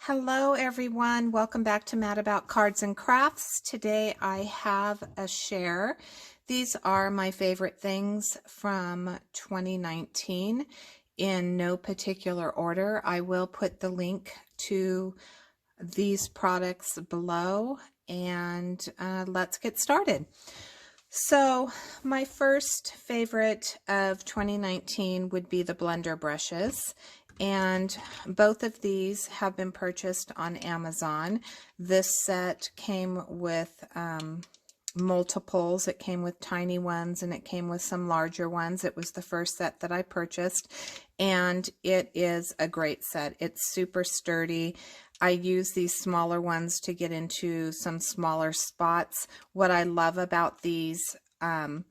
Hello everyone, welcome back to Mad About Cards and Crafts. Today I have a share. These are my favorite things from 2019 in no particular order. I will put the link to these products below and let's get started. So my first favorite of 2019 would be the blender brushes, and both of these have been purchased on Amazon. This set came with multiples. It came with tiny ones and it came with some larger ones. It was the first set that I purchased, and it is a great set. It's super sturdy. I use these smaller ones to get into some smaller spots. What I love about these and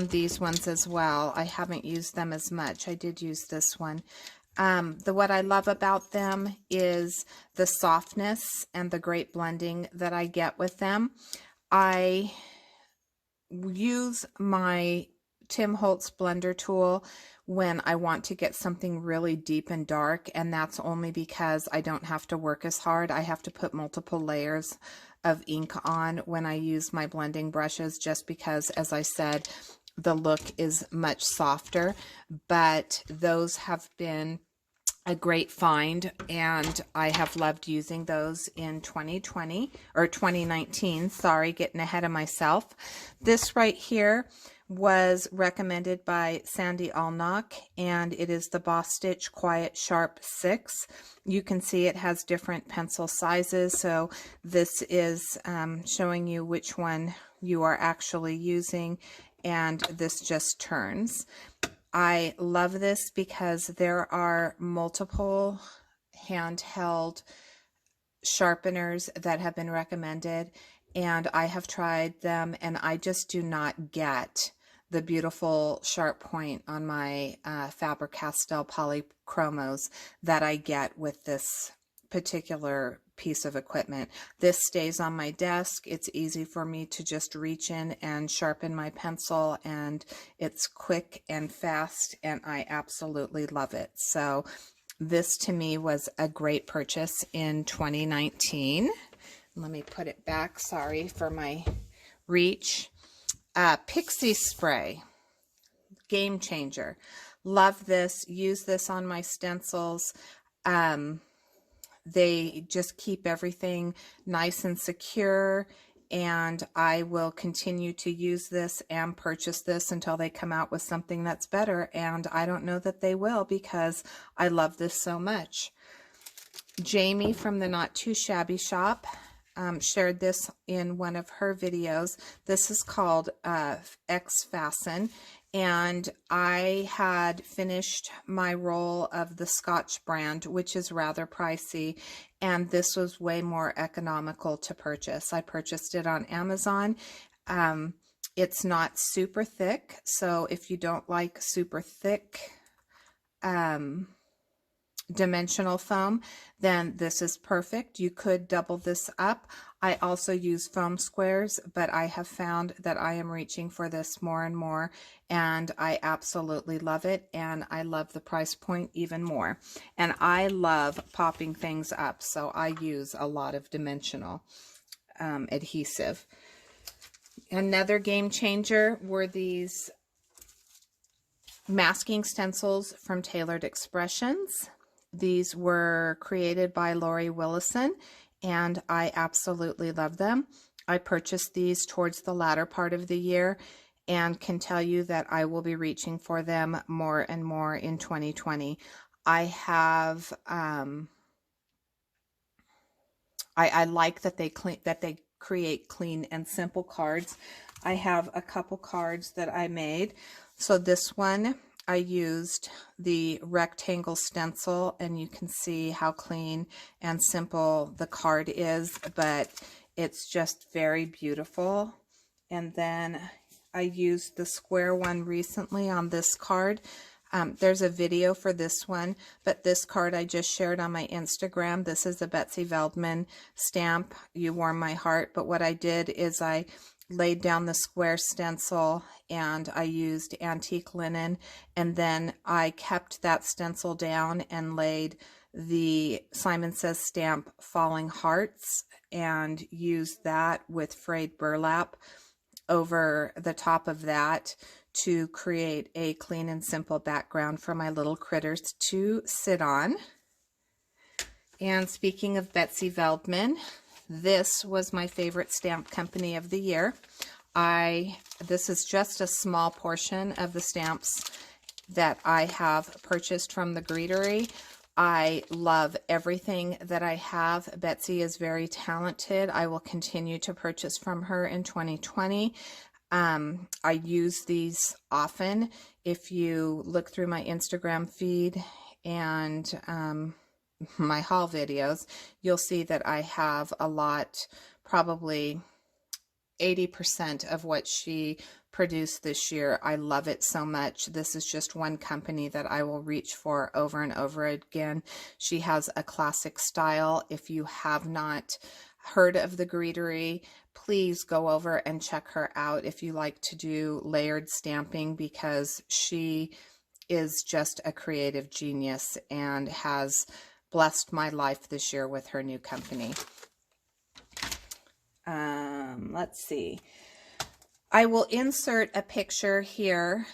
these ones as well, I haven't used them as much. I did use this one. What I love about them is the softness and the great blending that I get with them. I use my Tim Holtz blender tool when I want to get something really deep and dark, and that's only because I don't have to work as hard. I have to put multiple layers of ink on when I use my blending brushes, just because, as I said, the look is much softer. But those have been a great find, and I have loved using those in 2020 or 2019. Sorry, getting ahead of myself. This right here was recommended by Sandy Allnock, and it is the Boss Stitch Quiet Sharp 6. You can see it has different pencil sizes, so this is showing you which one you are actually using, and this just turns. I love this because there are multiple handheld sharpeners that have been recommended, and I have tried them, and I just do not get the beautiful sharp point on my Faber-Castell Polychromos that I get with this particular piece of equipment. This stays on my desk. It's easy for me to just reach in and sharpen my pencil, and it's quick and fast, and I absolutely love it. So this to me was a great purchase in 2019. Let me put it back. Sorry for my reach. Pixie spray, game changer. Love this. Use this on my stencils. They just keep everything nice and secure, and I will continue to use this and purchase this until they come out with something that's better, and I don't know that they will because I love this so much. Jamie from the Not Too Shabby Shop shared this in one of her videos. This is called X-Fasten, and I had finished my roll of the Scotch brand, which is rather pricey, and this was way more economical to purchase. I purchased it on Amazon. It's not super thick, so if you don't like super thick dimensional foam, then this is perfect. You could double this up. I also use foam squares, but I have found that I am reaching for this more and more, and I absolutely love it, and I love the price point even more. And I love popping things up, so I use a lot of dimensional adhesive. Another game changer were these masking stencils from Tailored Expressions. These were created by Lori Willison, and I absolutely love them. I purchased these towards the latter part of the year and can tell you that I will be reaching for them more and more in 2020. I have I like that they create clean and simple cards. I have a couple cards that I made. So this one, I used the rectangle stencil, and you can see how clean and simple the card is, but it's just very beautiful. And then I used the square one recently on this card. There's a video for this one, but this card I just shared on my Instagram. This is a Betsy Veldman stamp, You Warm My Heart, but what I did is I laid down the square stencil and I used antique linen, and then I kept that stencil down and laid the Simon Says stamp Falling Hearts and used that with frayed burlap over the top of that to create a clean and simple background for my little critters to sit on. And speaking of Betsy Veldman, this was my favorite stamp company of the year. This is just a small portion of the stamps that I have purchased from the greetery. I love everything that I have. Betsy is very talented. I will continue to purchase from her in 2020. I use these often. If you look through my Instagram feed and my haul videos, you'll see that I have a lot, probably 80% of what she produced this year. I love it so much. This is just one company that I will reach for over and over again. She has a classic style. If you have not heard of the greetery, please go over and check her out if you like to do layered stamping, because she is just a creative genius and has blessed my life this year with her new company. Let's see. I will insert a picture here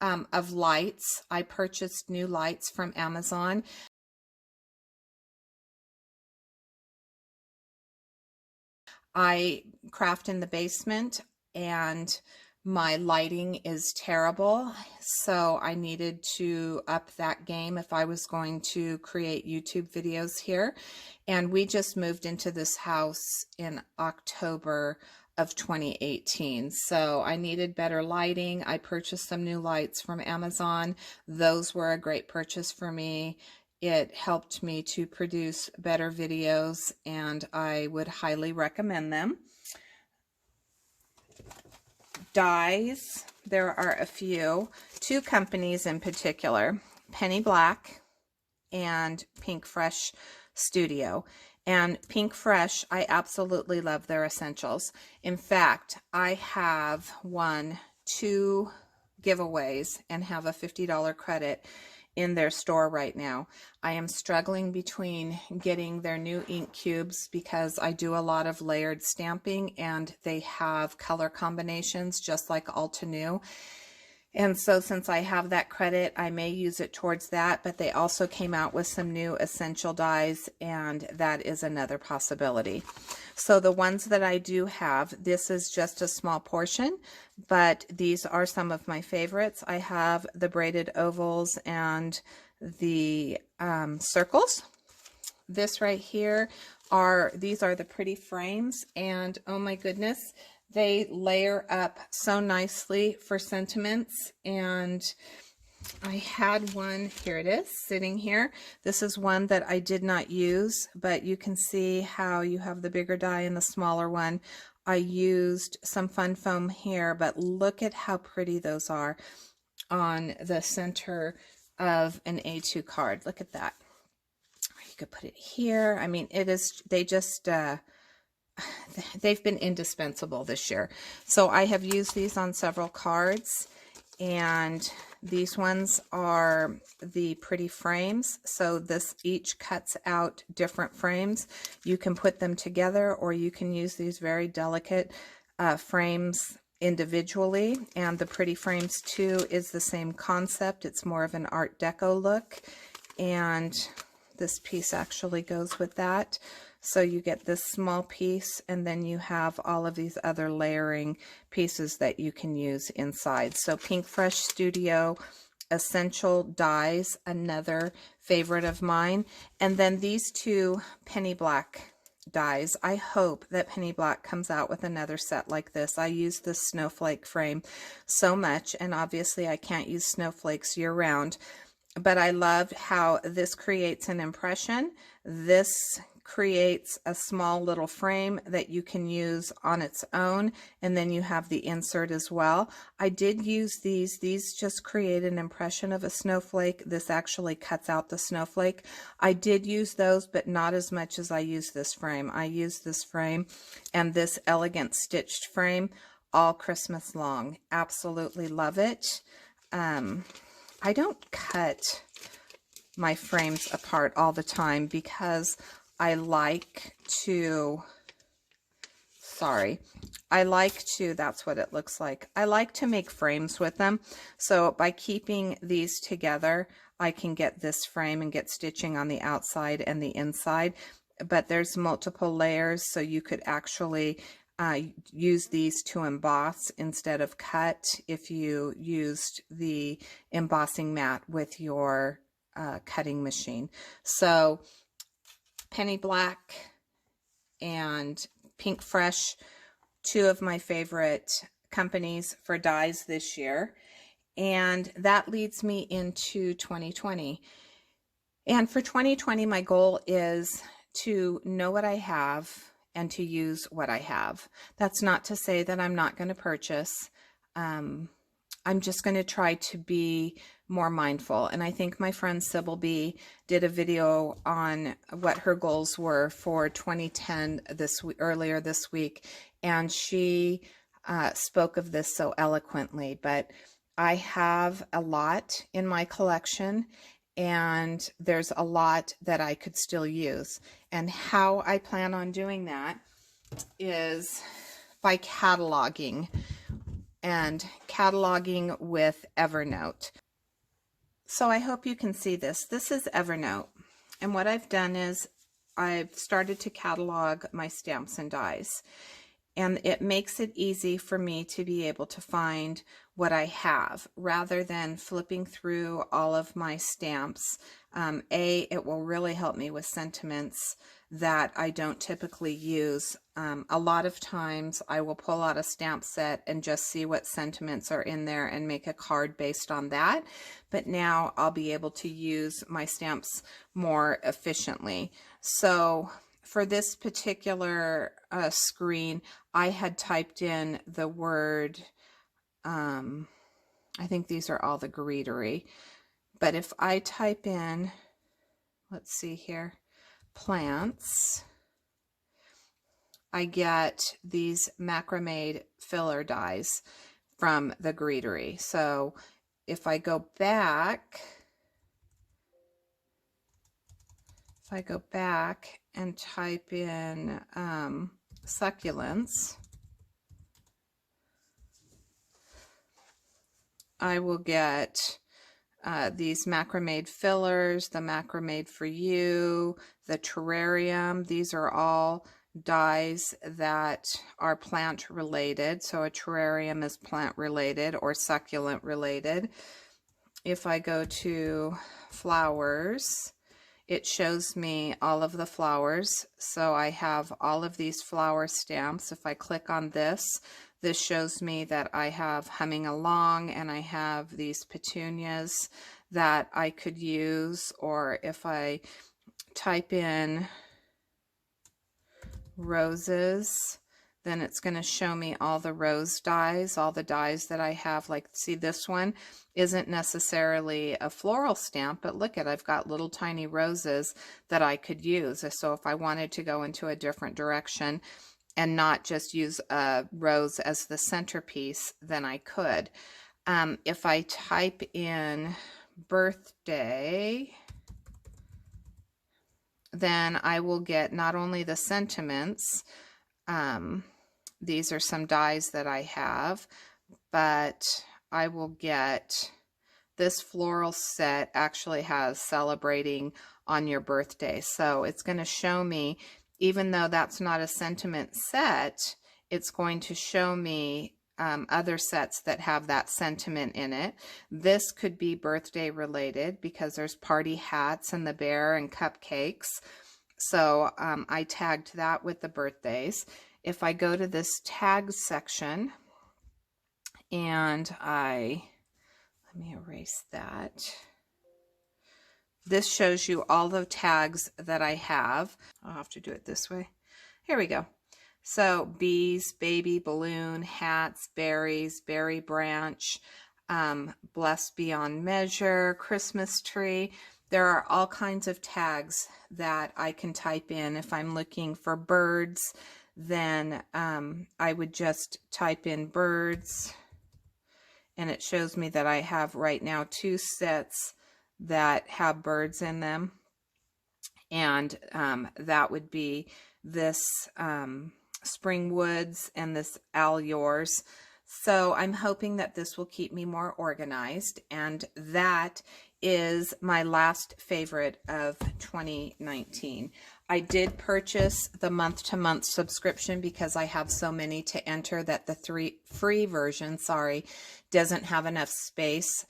of lights. I purchased new lights from Amazon. I craft in the basement and my lighting is terrible, so I needed to up that game if I was going to create YouTube videos here. And we just moved into this house in October of 2018, so I needed better lighting. I purchased some new lights from Amazon. Those were a great purchase for me. It helped me to produce better videos, and I would highly recommend them. Dyes, there are a few. Two companies in particular, Penny Black and Pink Fresh Studio. And Pink Fresh, I absolutely love their essentials. In fact, I have won 2 giveaways and have a $50 credit in their store right now. I am struggling between getting their new ink cubes because I do a lot of layered stamping and they have color combinations just like Alta New. And so since I have that credit, I may use it towards that, but they also came out with some new essential dyes, and that is another possibility. So the ones that I do have, this is just a small portion, but these are some of my favorites. I have the braided ovals and the circles. This right here these are the pretty frames, and oh my goodness, they layer up so nicely for sentiments. And I had one, here it is, sitting here. This is one that I did not use, but you can see how you have the bigger die and the smaller one. I used some fun foam here, but look at how pretty those are on the center of an A2 card. Look at that. You could put it here. I mean, it is, they've been indispensable this year. So I have used these on several cards, and these ones are the pretty frames. So this each cuts out different frames. You can put them together, or you can use these very delicate frames individually. And the pretty frames too is the same concept. It's more of an Art Deco look, and this piece actually goes with that. So you get this small piece, and then you have all of these other layering pieces that you can use inside. So Pink Fresh Studio Essential Dyes, another favorite of mine. And then these two Penny Black dies. I hope that Penny Black comes out with another set like this. I use this snowflake frame so much, and obviously I can't use snowflakes year round, but I love how this creates an impression. This creates a small little frame that you can use on its own, and then you have the insert as well. I did use these just create an impression of a snowflake. This actually cuts out the snowflake. I did use those, but not as much as I use this frame. I use this frame and this elegant stitched frame all Christmas long. Absolutely love it. I don't cut my frames apart all the time because I like to, that's what it looks like. I like to make frames with them. So by keeping these together, I can get this frame and get stitching on the outside and the inside. But there's multiple layers, so you could actually use these to emboss instead of cut if you used the embossing mat with your cutting machine. So Penny Black and Pink Fresh, two of my favorite companies for dies this year. And that leads me into 2020. And for 2020, my goal is to know what I have and to use what I have. That's not to say that I'm not going to purchase. I'm just going to try to be more mindful. And I think my friend Sybil B did a video on what her goals were for 2010 earlier this week, and she spoke of this so eloquently. But I have a lot in my collection, and there's a lot that I could still use. And how I plan on doing that is by cataloging, and cataloging with Evernote. So I hope you can see this. This is Evernote. And what I've done is I've started to catalog my stamps and dies. And it makes it easy for me to be able to find what I have rather than flipping through all of my stamps. It will really help me with sentiments that I don't typically use. A lot of times I will pull out a stamp set and just see what sentiments are in there and make a card based on that. But now I'll be able to use my stamps more efficiently. So for this particular screen, I had typed in the word, I think these are all the greetery, but if I type in, let's see here, plants, I get these macrame filler dies from the greetery. So if I go back, and type in succulents, I will get these macrame fillers, the macrame for you, the terrarium. These are all dies that are plant related. So a terrarium is plant related or succulent related. If I go to flowers, it shows me all of the flowers. So I have all of these flower stamps. If I click on this, this shows me that I have Humming Along, and I have these petunias that I could use. Or if I type in roses, then it's going to show me all the rose dies, all the dies that I have. Like, see, this one isn't necessarily a floral stamp, but look at, I've got little tiny roses that I could use. So if I wanted to go into a different direction and not just use a rose as the centerpiece, then I could. If I type in birthday, then I will get not only the sentiments, these are some dies that I have, but I will get this floral set actually has celebrating on your birthday. So it's going to show me, even though that's not a sentiment set, it's going to show me other sets that have that sentiment in it. This could be birthday related because there's party hats and the bear and cupcakes. So I tagged that with the birthdays. If I go to this tags section and let me erase that. This shows you all the tags that I have. I'll have to do it this way. Here we go. So bees, baby, balloon, hats, berries, berry branch, blessed beyond measure, Christmas tree. There are all kinds of tags that I can type in. If I'm looking for birds, then I would just type in birds, and it shows me that I have right now 2 sets that have birds in them. And that would be this Spring Woods and this Al Yours. So I'm hoping that this will keep me more organized, and that is my last favorite of 2019. I did purchase the month-to-month subscription because I have so many to enter that the free version, doesn't have enough space.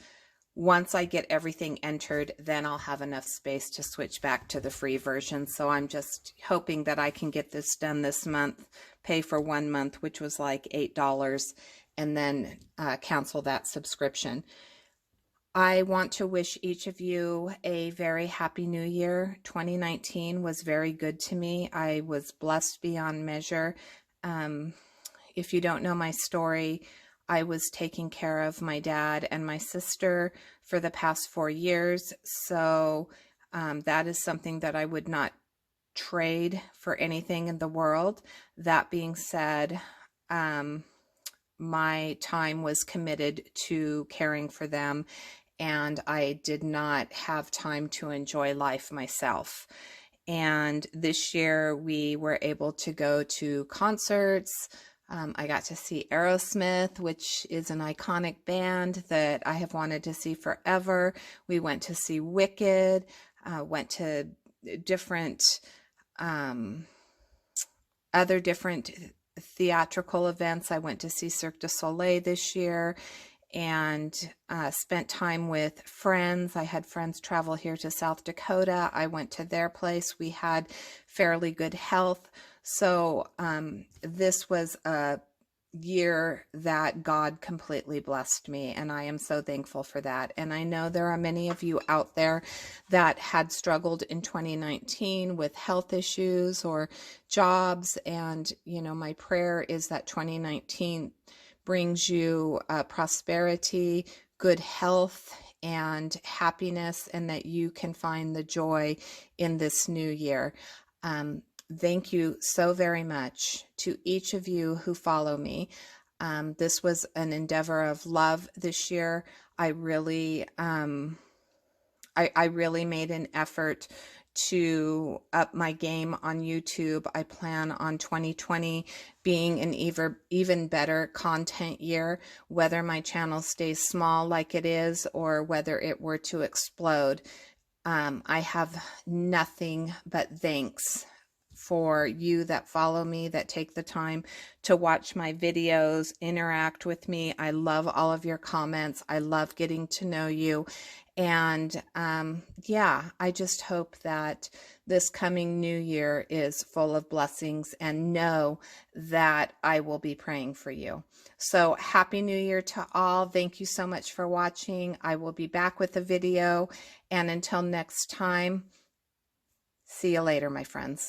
Once I get everything entered, then I'll have enough space to switch back to the free version. So I'm just hoping that I can get this done this month, pay for 1 month, which was like $8, and then cancel that subscription. I want to wish each of you a very happy new year. 2019 was very good to me. I was blessed beyond measure. If you don't know my story, I was taking care of my dad and my sister for the past 4 years. So that is something that I would not trade for anything in the world. That being said, my time was committed to caring for them, and I did not have time to enjoy life myself. And this year we were able to go to concerts. I got to see Aerosmith, which is an iconic band that I have wanted to see forever. We went to see Wicked, went to different other different theatrical events. I went to see Cirque du Soleil this year, and spent time with friends. I had friends travel here to South Dakota. I went to their place. We had fairly good health. So this was a year that God completely blessed me, and I am so thankful for that. And I know there are many of you out there that had struggled in 2019 with health issues or jobs, and my prayer is that 2019 brings you prosperity, good health, and happiness, and that you can find the joy in this new year. Thank you so very much to each of you who follow me. This was an endeavor of love this year. I really made an effort to up my game on YouTube. I plan on 2020 being an even better content year, whether my channel stays small like it is or whether it were to explode. I have nothing but thanks for you that follow me, that take the time to watch my videos, interact with me. I love all of your comments. I love getting to know you. And yeah, I just hope that this coming new year is full of blessings, and know that I will be praying for you. So happy new year to all. Thank you so much for watching. I will be back with a video, and until next time, see you later, my friends.